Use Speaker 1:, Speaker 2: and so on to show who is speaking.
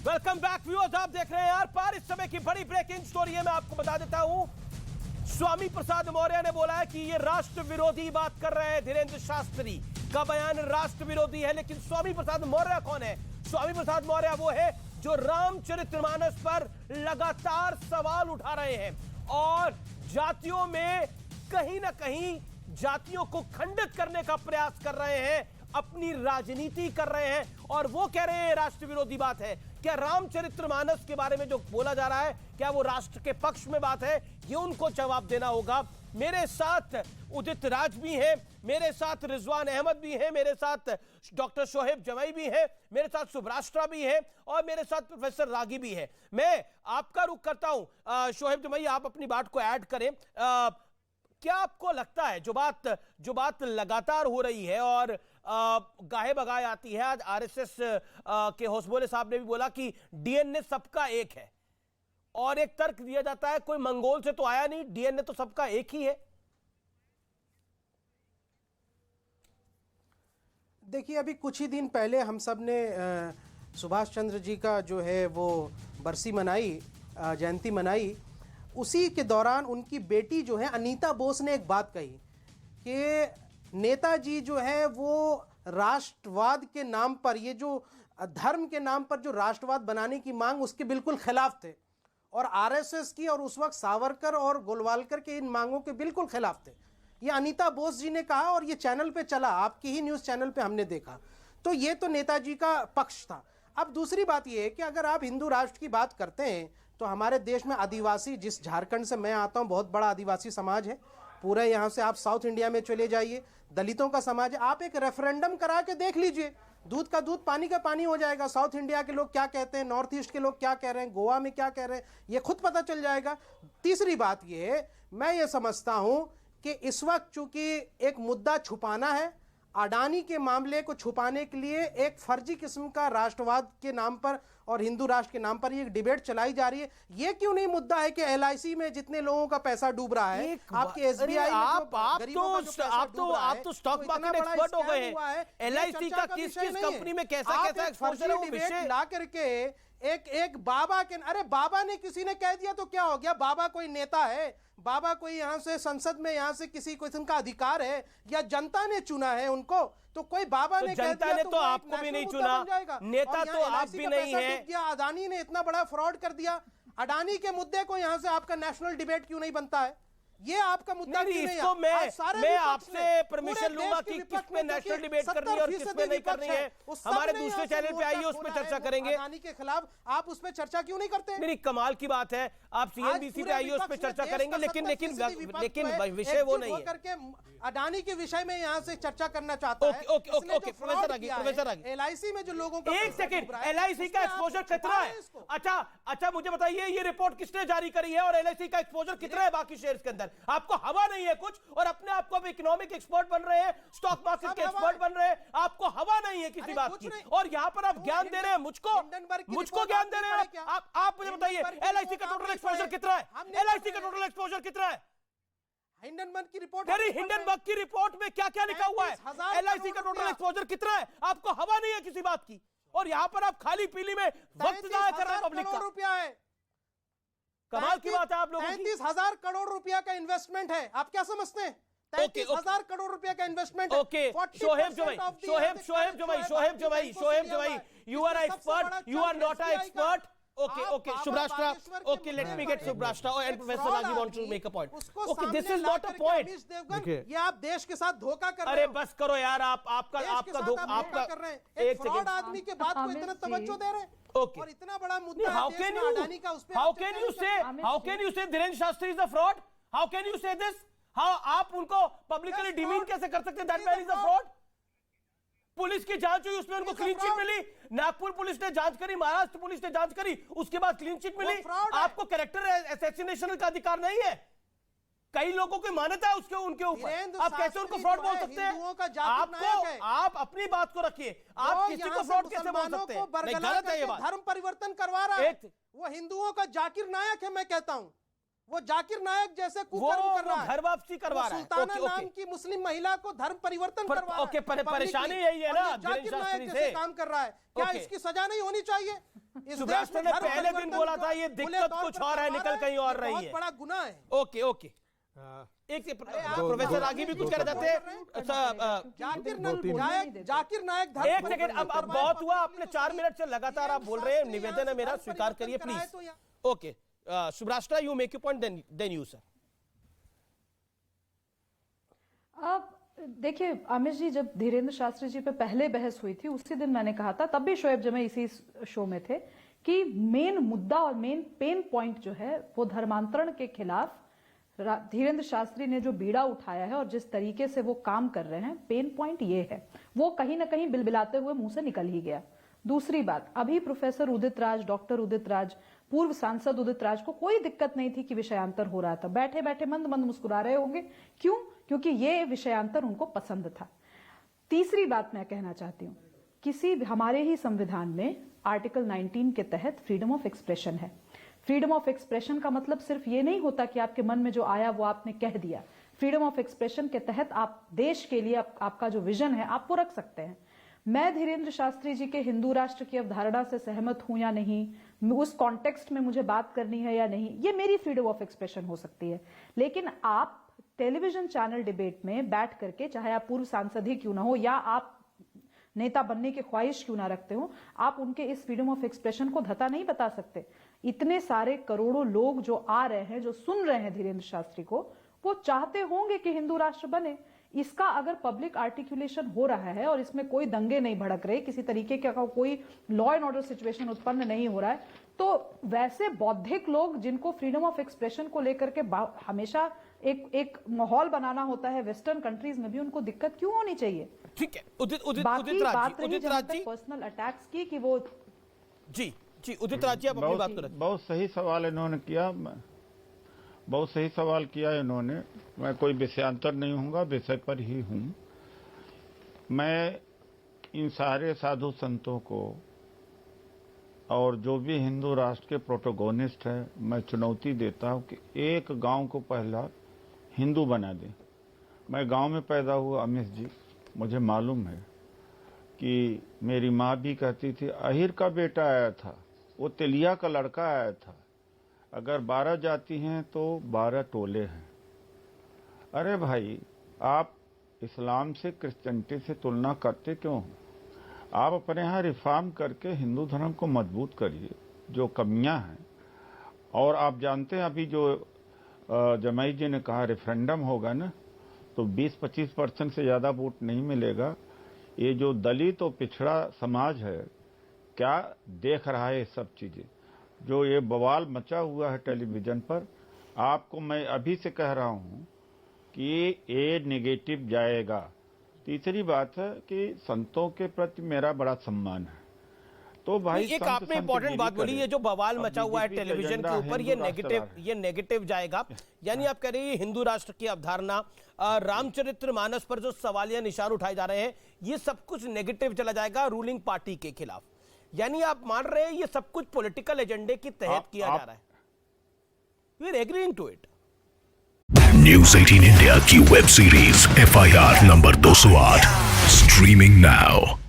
Speaker 1: Welcome back viewers, आप देख रहे हैं यार पार। इस समय की बड़ी ब्रेकिंग स्टोरी है, मैं आपको बता देता हूं। स्वामी प्रसाद मौर्य ने बोला है कि ये राष्ट्र विरोधी बात कर रहे हैं। धीरेन्द्र शास्त्री का बयान राष्ट्र विरोधी है, लेकिन स्वामी प्रसाद मौर्य कौन है? स्वामी प्रसाद मौर्य वो है जो रामचरितमानस पर लगातार सवाल उठा रहे हैं और जातियों में कहीं ना कहीं जातियों को खंडित करने का प्रयास कर रहे हैं, अपनी राजनीति कर रहे हैं और वो कह रहे हैं राष्ट्र विरोधी बात है। क्या रामचरितमानस के बारे में जो बोला जा रहा है, क्या वो राष्ट्र के पक्ष में बात है? ये उनको जवाब देना होगा। मेरे साथ उदित राज भी हैं, मेरे साथ रिजवान अहमद भी हैं, मेरे साथ डॉक्टर शोहेब जमाई भी हैं, मेरे साथ सुब्राष्ट्रा भी हैं और मेरे साथ प्रोफेसर रागी भी हैं। मैं आपका रुख करता हूं शोहेब जमाई, आप अपनी बात को ऐड करें। क्या आपको लगता है जो बात लगातार हो रही है और गाहे बगाए आती है, आज आरएसएस के होसबोले साहब ने भी बोला कि डीएनए सबका एक है और एक तर्क दिया जाता है कोई मंगोल से तो आया नहीं, डीएनए तो सबका एक ही है।
Speaker 2: देखिए, अभी कुछ ही दिन पहले हम सब ने सुभाष चंद्र जी का जो है वो बरसी मनाई, जयंती मनाई। उसी के दौरान उनकी बेटी जो है अनीता बोस ने एक बात कही कि नेताजी जो है वो राष्ट्रवाद के नाम पर, ये जो धर्म के नाम पर जो राष्ट्रवाद बनाने की मांग, उसके बिल्कुल खिलाफ थे और आरएसएस की और उस वक्त सावरकर और गोलवालकर के इन मांगों के बिल्कुल खिलाफ थे। ये अनीता बोस जी ने कहा और ये चैनल पे चला, आपकी ही न्यूज़ चैनल पे हमने देखा। तो ये तो नेताजी का पक्ष था। अब दूसरी बात ये है कि अगर आप हिंदू राष्ट्र की बात करते हैं तो हमारे देश में आदिवासी, जिस झारखंड से मैं आता हूँ, बहुत बड़ा आदिवासी समाज है। पूरे यहाँ से आप साउथ इंडिया में चले जाइए, दलितों का समाज है। आप एक रेफरेंडम करा के देख लीजिए, दूध का दूध पानी का पानी हो जाएगा। साउथ इंडिया के लोग क्या कहते हैं, नॉर्थ ईस्ट के लोग क्या कह रहे हैं, गोवा में क्या कह रहे हैं, ये खुद पता चल जाएगा। तीसरी बात ये है, मैं ये समझता हूँ कि इस वक्त चूंकि एक मुद्दा छुपाना है, अडानी के मामले को छुपाने के लिए एक फर्जी किस्म का राष्ट्रवाद के नाम पर और हिंदू राष्ट्र के नाम पर ये डिबेट चलाई जा रही है। ये क्यों नहीं मुद्दा है कि एलआईसी में जितने लोगों का पैसा डूब रहा है, आपके एसबीआई में
Speaker 1: आप तो स्टॉक मार्केट एक्सपर्ट हो गए हैं। एलआईसी का किस कंपनी में कैसा एक्सपोजर है, वो विषय
Speaker 2: ला करके एक बाबा के, अरे बाबा ने किसी ने कह दिया तो क्या हो गया? बाबा कोई नेता है? बाबा कोई यहाँ से संसद में यहाँ से किसी किस्म का अधिकार है या जनता ने चुना है उनको? तो कोई बाबा ने कह दिया
Speaker 1: तो आपको भी नहीं चुना, नेता तो आप भी नहीं है।
Speaker 2: अडानी ने इतना बड़ा फ्रॉड कर दिया, अडानी के मुद्दे को यहाँ से आपका नेशनल डिबेट क्यों नहीं बनता है? ये आपका मुद्दा क्यों नहीं है?
Speaker 1: मैं आपसे परमिशन लूंगा कि किसमें नेशनल डिबेट करनी है और किसमें नहीं करनी है। हमारे दूसरे चैनल पे आइए, उस पर चर्चा करेंगे।
Speaker 2: अडानी के खिलाफ आप उस पर चर्चा क्यों नहीं करते?
Speaker 1: नहीं, कमाल की बात है, आप सीएनबीसी पे आइए, उस पर चर्चा करेंगे। लेकिन विषय वो नहीं है।
Speaker 2: करके अडानी के विषय में यहाँ से चर्चा करना चाहता है।
Speaker 1: ओके, प्रोफेसर आगे।
Speaker 2: एलआईसी में जो लोगों का,
Speaker 1: एक सेकंड, एलआईसी का एक्सपोजर कितना है? अच्छा मुझे बताइए, ये रिपोर्ट किसने जारी करी है और एलआईसी का एक्सपोजर कितना है बाकी शेयर्स के अंदर? आपको हवा नहीं है कुछ और अपने आप को इकोनॉमिक एक्सपर्ट बन रहे हैं, स्टॉक मार्केट के एक्सपर्ट बन रहे हैं। आपको हवा नहीं है किसी बात की और यहां पर आप ज्ञान दे रहे हैं मुझको ज्ञान दे रहे हैं आप मुझे बताइए एलआईसी का टोटल एक्सपोजर कितना है? एलआईसी का टोटल एक्सपोजर कितना है?
Speaker 2: हिंडनबर्ग की रिपोर्ट,
Speaker 1: हिंडनबर्ग की रिपोर्ट में क्या क्या लिखा हुआ है? एलआईसी का टोटल एक्सपोजर कितना है? आपको हवा नहीं है किसी बात की और यहां पर आप खाली पीली में वक्त जाया कर रहे हैं पब्लिक का।
Speaker 2: रुपया है,
Speaker 1: कमाल की बात है। आप लोगों
Speaker 2: 33,000 करोड़ रुपया का इन्वेस्टमेंट है। आप क्या समझते हैं? 33,000 करोड़ रुपया का इन्वेस्टमेंट है।
Speaker 1: Okay, Shoaib Jamai, you are expert, you are not a expert. Okay, Subhrashtra. Okay, let me get Subhrashtra and Professor Ragi want to make a point. Okay, this is not a point.
Speaker 2: ये आप देश के साथ धोखा कर रहे हैं।
Speaker 1: अरे बस करो यार, आपका धोखा
Speaker 2: कर रहे हैं। एक फ्रॉड आदमी के बात को इतना तवज्जो दे रहे हैं।
Speaker 1: Okay.
Speaker 2: और इतना बड़ा मुद्दा
Speaker 1: how can you say Dhirendra Shastri is a fraud? How can you say this? आप उनको पब्लिकली डिमीन कैसे कर सकते हैं? That man is a fraud. Police की जांच हुई, उसमें उनको क्लीन चिट मिली। नागपुर पुलिस ने जांच करी, महाराष्ट्र पुलिस ने जांच करी, उसके बाद क्लीन चिट मिली। आपको कैरेक्टर असैसिनेशन का अधिकार नहीं है। कई लोगों की मान्यता है उनके ऊपर, आप कैसे उनको फ्रॉड बोल सकते हैं? आप अपनी बात को रखिए, आप किसी को फ्रॉड कैसे बोल सकते हैं? गलत है ये बात।
Speaker 2: धर्म परिवर्तन करवा रहा है, वो हिंदुओं का जाकिर नायक है। मैं कहता हूं वो जाकिर नायक जैसे कुकर्म कर रहा है,
Speaker 1: घर वापसी करवा रहा है।
Speaker 2: सुल्ताना नाम की मुस्लिम महिला को धर्म परिवर्तन करवा रहा है।
Speaker 1: परेशानी यही है ना,
Speaker 2: जाकिर नायक जैसे काम कर रहा है। क्या इसकी सजा नहीं होनी चाहिए? इस
Speaker 1: सुभाष ने पहले दिन बोला था ये दिक्कत कुछ और है, निकल कहीं और रही है।
Speaker 2: बड़ा गुनाह है।
Speaker 1: ओके ओके, एक प्रोफेसर आगे भी कुछ कह रहे थे।
Speaker 2: जाकिर नायक
Speaker 1: एक सेकंड, अब बहुत हुआ, आपने 4 मिनट से लगातार आप बोल रहे हैं, निवेदन है मेरा, स्वीकार करिए please. Okay Subrashtra, you make you point, thank you sir.
Speaker 3: अब देखिए आमिर जी, जब धीरेन्द्र शास्त्री जी पे पहले बहस हुई थी उसी दिन मैंने कहा था, तब भी शोएब जमे इसी शो में थे, कि मेन मुद्दा और मेन पेन पॉइंट जो है वो धर्मांतरण के खिलाफ धीरेन्द्र शास्त्री ने जो बीड़ा उठाया है और जिस तरीके से वो काम कर रहे हैं, पेन पॉइंट ये है, वो कहीं ना कहीं बिलबिलाते हुए मुंह से निकल ही गया। दूसरी बात, अभी प्रोफेसर उदित राज, डॉक्टर उदित राज, पूर्व सांसद उदित राज को कोई दिक्कत नहीं थी कि विषयांतर हो रहा था, बैठे बैठे मंद मंद मुस्कुरा रहे होंगे। क्यों? क्योंकि ये विषयांतर उनको पसंद था। तीसरी बात मैं कहना चाहती हूं, किसी हमारे ही संविधान में आर्टिकल 19 के तहत फ्रीडम ऑफ एक्सप्रेशन है। फ्रीडम ऑफ एक्सप्रेशन का मतलब सिर्फ ये नहीं होता कि आपके मन में जो आया वो आपने कह दिया। फ्रीडम ऑफ एक्सप्रेशन के तहत आप देश के लिए आपका जो विजन है आप वो रख सकते हैं। मैं धीरेन्द्र शास्त्री जी के हिंदू राष्ट्र की अवधारणा से सहमत हूं या नहीं, उस कॉन्टेक्स्ट में मुझे बात करनी है या नहीं, ये मेरी फ्रीडम ऑफ एक्सप्रेशन हो सकती है। लेकिन आप टेलीविजन चैनल डिबेट में बैठ करके, चाहे आप पूर्व सांसद ही क्यों ना हो या आप नेता बनने की ख्वाहिश क्यों ना रखते हो, आप उनके इस फ्रीडम ऑफ एक्सप्रेशन को धता नहीं बता सकते। इतने सारे करोड़ों लोग जो आ रहे हैं, जो सुन रहे हैं धीरेन्द्र शास्त्री को, वो चाहते होंगे कि हिंदू राष्ट्र बने। इसका अगर पब्लिक आर्टिकुलेशन हो रहा है और इसमें कोई दंगे नहीं भड़क रहे, किसी तरीके का कोई लॉ एंड ऑर्डर सिचुएशन उत्पन्न नहीं हो रहा है, तो वैसे बौद्धिक लोग जिनको फ्रीडम ऑफ एक्सप्रेशन को लेकर के हमेशा एक माहौल बनाना होता है, वेस्टर्न कंट्रीज में भी उनको दिक्कत क्यों होनी चाहिए?
Speaker 1: ठीक है,
Speaker 3: बाकी बात रही पर्सनल अटैक्स की कि वो
Speaker 1: जी उदित राज जी, आप अपनी बात करें।
Speaker 4: बहुत सही सवाल इन्होंने किया, बहुत सही सवाल किया इन्होंने। मैं कोई विषयांतर नहीं हूँगा, विषय पर ही हूँ। मैं इन सारे साधु संतों को और जो भी हिंदू राष्ट्र के प्रोटोगोनिस्ट हैं, मैं चुनौती देता हूँ कि एक गांव को पहला हिंदू बना दें। मैं गांव में पैदा हुआ अमित जी, मुझे मालूम है कि मेरी माँ भी कहती थी अहिर का बेटा आया था, वो तेलिया का लड़का आया था, अगर 12 जाति हैं तो 12 टोले हैं। अरे भाई, आप इस्लाम से क्रिश्चियनिटी से तुलना करते क्यों? आप अपने यहाँ रिफॉर्म करके हिंदू धर्म को मजबूत करिए, जो कमियां हैं। और आप जानते हैं अभी जो जमाई जी ने कहा रेफरेंडम होगा ना, तो 20-25% से ज़्यादा वोट नहीं मिलेगा। ये जो दलित और पिछड़ा समाज है, क्या देख रहा है ये सब चीज़ें, जो ये बवाल मचा हुआ है टेलीविज़न पर। आपको मैं अभी से कह रहा हूँ कि ये नेगेटिव जाएगा। तीसरी बात है कि संतों के प्रति मेरा बड़ा सम्मान है। तो भाई
Speaker 1: एक आपने इंपॉर्टेंट बात बोली, ये जो बवाल मचा हुआ है टेलीविजन के ऊपर, ये नेगेटिव जाएगा, यानी आप कह रहे हैं हिंदू राष्ट्र की अवधारणा, रामचरितमानस पर जो सवालिया निशान उठाए जा रहे हैं, ये सब कुछ नेगेटिव चला जाएगा रूलिंग पार्टी के खिलाफ। यानी आप मान रहे हैं ये सब कुछ पॉलिटिकल एजेंडे के तहत किया जा रहा है। We are agreeing to it.
Speaker 5: News 18 India की web series FIR number 208 streaming now.